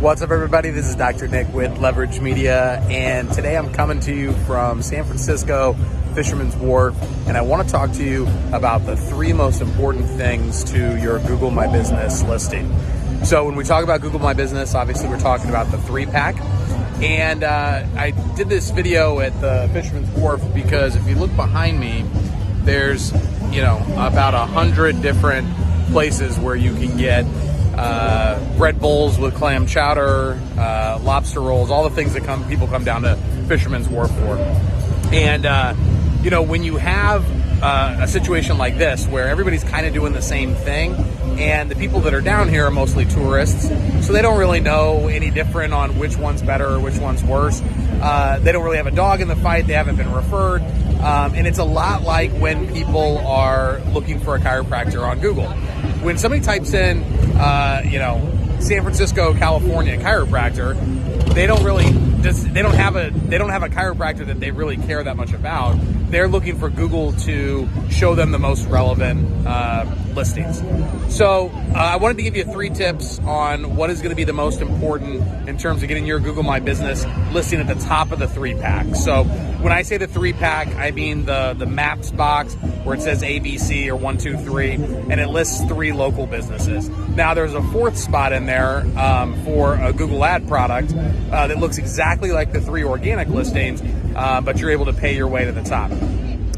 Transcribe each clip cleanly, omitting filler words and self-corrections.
What's up, everybody? This is Dr. Nick with Leverage Media, and today I'm coming to you from San Francisco, Fisherman's Wharf, and I want to talk to you about the 3 most important things to your Google My Business listing. So when we talk about Google My Business, obviously we're talking about the 3-pack, and I did this video at the Fisherman's Wharf because if you look behind me, there's about 100 different places where you can get bread bowls with clam chowder, lobster rolls, all the things that people come down to Fisherman's Wharf for. And when you have a situation like this where everybody's kind of doing the same thing, and the people that are down here are mostly tourists, so they don't really know any different on which one's better or which one's worse. They don't really have a dog in the fight. They haven't been referred. And it's a lot like when people are looking for a chiropractor on Google. When somebody types in, San Francisco, California chiropractor, they don't have a chiropractor that they really care that much about. They're looking for Google to show them the most relevant listings. So I wanted to give you 3 tips on what is going to be the most important in terms of getting your Google My Business listing at the top of the 3-pack. So when I say the 3-pack, I mean the maps box where it says ABC or 1, 2, 3, and it lists 3 local businesses. Now there's a 4th spot in there for a Google ad product that looks exactly like the 3 organic listings, but you're able to pay your way to the top.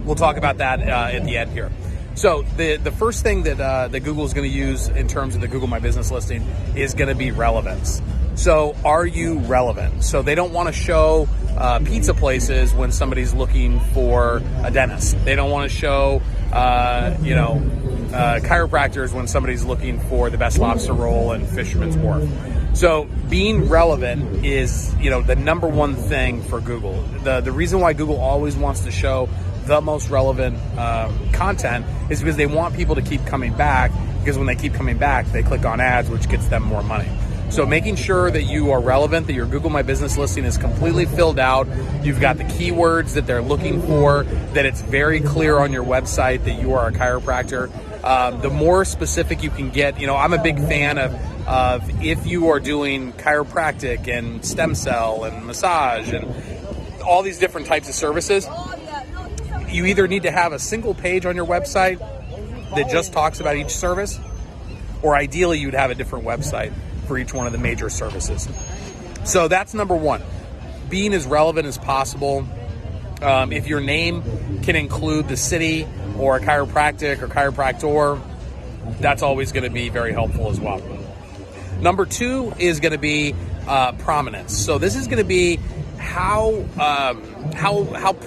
We'll talk about that at the end here. So the first thing that Google is going to use in terms of the Google My Business listing is going to be relevance. So are you relevant? So they don't want to show pizza places when somebody's looking for a dentist. They don't want to show chiropractors when somebody's looking for the best lobster roll in Fisherman's Wharf. So being relevant is the number one thing for Google. The reason why Google always wants to show the most relevant content is because they want people to keep coming back, because when they keep coming back, they click on ads, which gets them more money. So making sure that you are relevant, that your Google My Business listing is completely filled out, you've got the keywords that they're looking for, that it's very clear on your website that you are a chiropractor. The more specific you can get, I'm a big fan of if you are doing chiropractic and stem cell and massage and all these different types of services, you either need to have a single page on your website that just talks about each service, or ideally you'd have a different website for each one of the major services. So that's number 1, being as relevant as possible. If your name can include the city or a chiropractic or chiropractor, that's always going to be very helpful as well. Number 2 is going to be prominence. So this is going to be how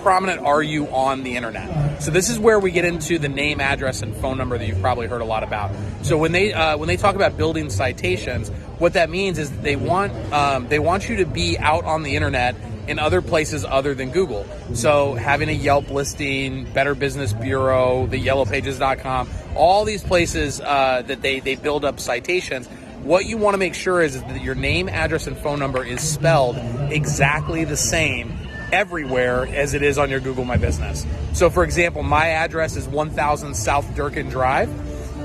prominent are you on the internet? So this is where we get into the name, address, and phone number that you've probably heard a lot about. So when they talk about building citations, what that means is that they want you to be out on the internet in other places other than Google. So having a Yelp listing, Better Business Bureau, the yellowpages.com, all these places that they build up citations. What you want to make sure is that your name, address, and phone number is spelled exactly the same everywhere as it is on your Google My Business. So for example, my address is 1000 South Durkin Drive.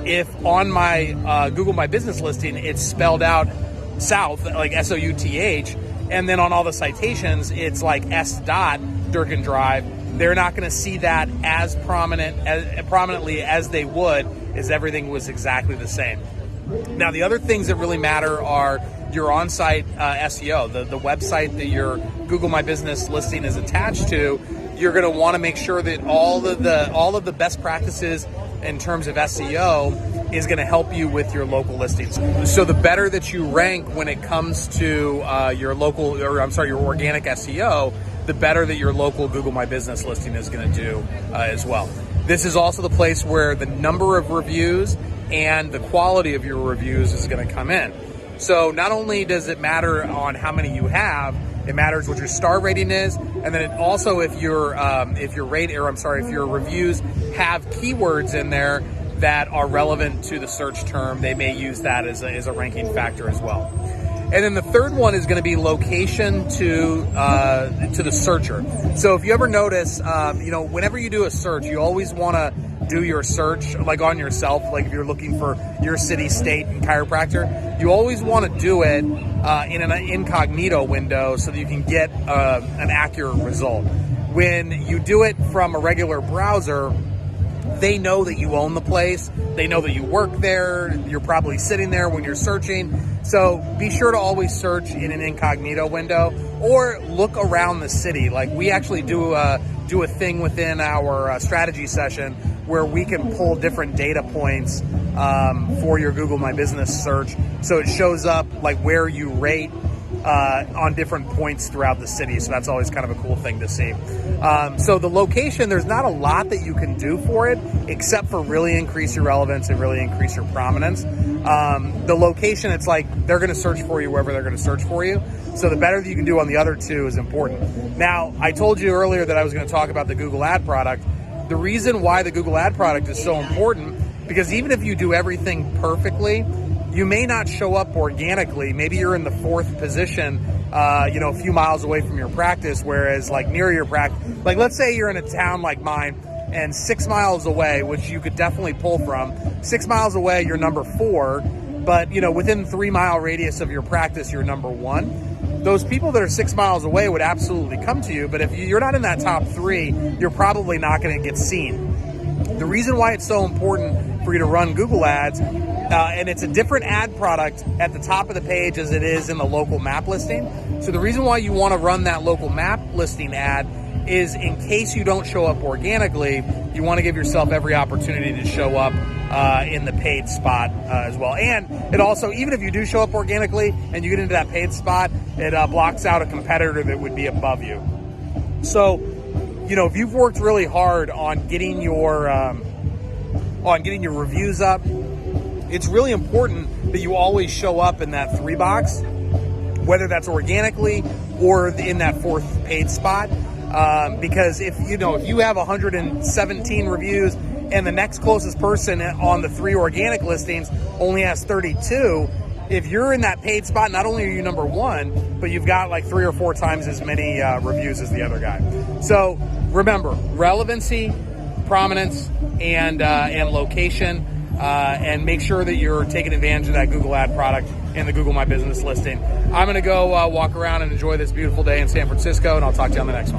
If on my Google My Business listing, it's spelled out South, like S-O-U-T-H, and then on all the citations, it's like S. Durkin Drive, they're not going to see that as prominently as they would as everything was exactly the same. Now, the other things that really matter are your on-site SEO, the website that your Google My Business listing is attached to. You're going to want to make sure that all of the best practices in terms of SEO is going to help you with your local listings. So the better that you rank when it comes to your organic SEO, the better that your local Google My Business listing is going to do as well. This is also the place where the number of reviews and the quality of your reviews is going to come in. So not only does it matter on how many you have, it matters what your star rating is, and then it also if your reviews have keywords in there that are relevant to the search term, they may use that as a ranking factor as well. And then the third one is going to be location to the searcher. So if you ever notice, whenever you do a search, you always want to do your search, like on yourself, like if you're looking for your city, state, and chiropractor, you always want to do it in an incognito window so that you can get an accurate result. When you do it from a regular browser, they know that you own the place. They know that you work there. You're probably sitting there when you're searching. So be sure to always search in an incognito window or look around the city. Like we actually do a thing within our strategy session where we can pull different data points for your Google My Business search. So it shows up like where you rate on different points throughout the city. So that's always kind of a cool thing to see. So the location, there's not a lot that you can do for it except for really increase your relevance and really increase your prominence. The location, it's like they're going to search for you wherever they're going to search for you. So the better that you can do on the other two is important. Now, I told you earlier that I was going to talk about the Google ad product. The reason why the Google ad product is so important, because even if you do everything perfectly, you may not show up organically. Maybe you're in the 4th position, a few miles away from your practice, whereas like near your practice, like let's say you're in a town like mine and 6 miles away, which you could definitely pull from, 6 miles away, you're number 4, but within 3-mile radius of your practice, you're number 1. Those people that are 6 miles away would absolutely come to you, but if you're not in that top 3, you're probably not going to get seen. The reason why it's so important for you to run Google ads, and it's a different ad product at the top of the page as it is in the local map listing. So the reason why you want to run that local map listing ad is in case you don't show up organically, you want to give yourself every opportunity to show up in the paid spot as well. And it also, even if you do show up organically and you get into that paid spot, it blocks out a competitor that would be above you. So, if you've worked really hard on getting your reviews up, it's really important that you always show up in that 3 box, whether that's organically or in that 4th paid spot. Because if you have 117 reviews and the next closest person on the 3 organic listings only has 32, if you're in that paid spot, not only are you number 1, but you've got like 3 or 4 times as many reviews as the other guy. So remember, relevancy, prominence, and location. And make sure that you're taking advantage of that Google ad product in the Google My Business listing. I'm going to go walk around and enjoy this beautiful day in San Francisco, and I'll talk to you on the next one.